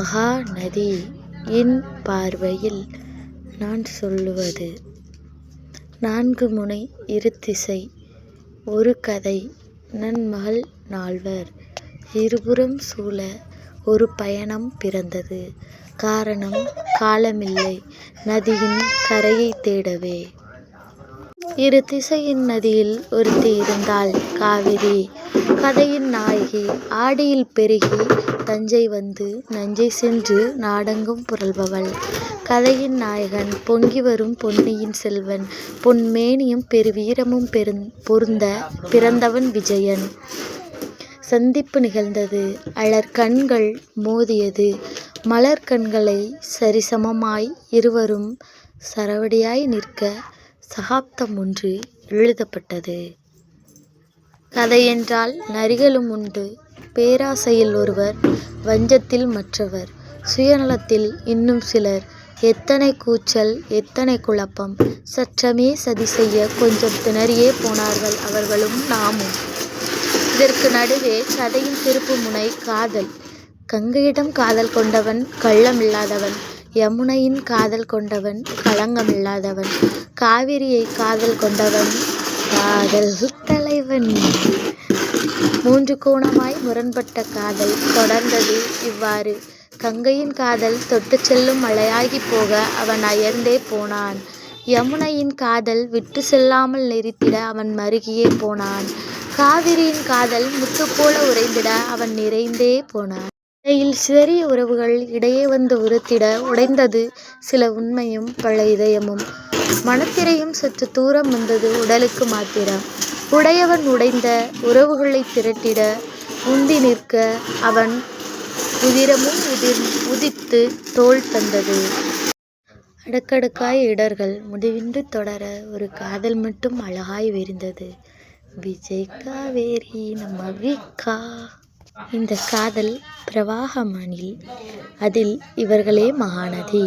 மகாநதி என் பார்வையில் நான் சொல்லுவது. 4 முனை இருதிசை ஒரு கதை நன்மகள் நால்வர் இருபுறம் சூழ ஒரு பயணம் பிறந்தது. காரணம் காலமில்லை நதியின் கரையைத் தேடவே. இருதிசையின் நதியில் ஒருத்தி இருந்தாள் காவிரி. கதையின் நாயகி. ஆடியில் பெருகி தஞ்சை வந்து நஞ்சை சென்று நாடெங்கும் புரள்பவள். கதையின் நாயகன். பொங்கி வரும் பொன்னியின் செல்வன். பொன்மேனியும் பெருவீரமும் பொருந்த பிறந்தவன் விஜயன். சந்திப்பு நிகழ்ந்தது. அலர்கண்கள் மோதியது. மலர்கண்களை சரிசமமாய் இருவரும் சரவடியாய் நிற்க சகாப்தம் ஒன்று எழுதப்பட்டது. கதையென்றால் நரிகளும் உண்டு. பேராசையில் ஒருவர், வஞ்சத்தில் மற்றவர், சுயநலத்தில் இன்னும் சிலர். எத்தனை கூச்சல், எத்தனை குழப்பம். சற்றமே சதி செய்ய கொஞ்சம் திணறியே போனார்கள் அவர்களும் நாமும். இதற்கு நடுவே கதையின் திருப்பு முனை காதல். கங்கையிடம் காதல் கொண்டவன் கள்ளமில்லாதவன். யமுனையின் காதல் கொண்டவன் களங்கமில்லாதவன். காவிரியை காதல் கொண்டவன் காதல் தலைவன். 3 கோணமாய் முரண்பட்ட காதல் தொடர்ந்தது இவ்வாறு. கங்கையின் காதல் தொட்டுச் செல்லும் மலையாகிப் போக அவன் அயர்ந்தே போனான். யமுனையின் காதல் விட்டு செல்லாமல் நெறித்திட அவன் மருகியே போனான். காவிரியின் காதல் முத்துப்போல உறைந்திட அவன் நிறைந்தே போனான். இடையில் சிதறிய உறவுகள் இடையே வந்து உறுத்திட உடைந்தது சில உண்மையும் பல இதயமும். மனத்திரையும் சற்று தூரம் வந்தது உடலுக்கு மாத்திரம். உடையவன் உடைந்த உறவுகளை திரட்டிட உந்தி நிற்க அவன் உதிரமும் உதித்து தோள் தந்தது. அடுக்கடுக்காய் இடர்கள் முடிவின்றி தொடர ஒரு காதல் மட்டும் அழகாய் விரிந்தது. விஜய் காவேரி நம்ம விக்கா. இந்த காதல் பிரவாகமனில் அதில் இவர்களே மகாநதி.